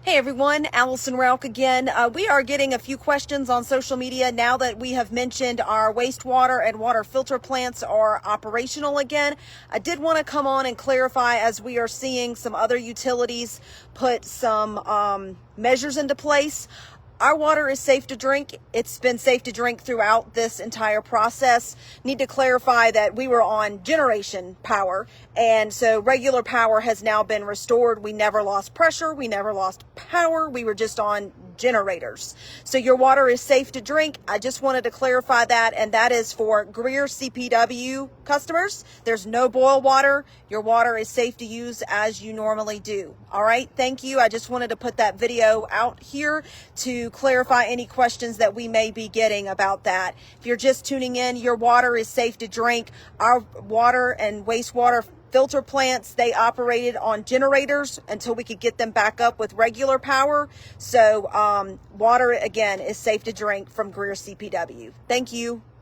Hey everyone, Allison Rauch again. We are getting a few questions on social media now that we have mentioned our wastewater and water filter plants are operational again. I did want to come on and clarify, as we are seeing some other utilities put some measures into place. Our water is safe to drink. It's been safe to drink throughout this entire process. Need to clarify that we were on generation power, and so regular power has now been restored. We never lost pressure. We never lost power. We were just on generators. So your water is safe to drink. I just wanted to clarify that, and that is for Greer CPW customers. There's no boil water. Your water is safe to use as you normally do. All right, thank you. I just wanted to put that video out here to clarify any questions that we may be getting about that. If you're just tuning in, your water is safe to drink. Our water and wastewater filter plants, they operated on generators until we could get them back up with regular power. So water, again, is safe to drink from Greer CPW. Thank you.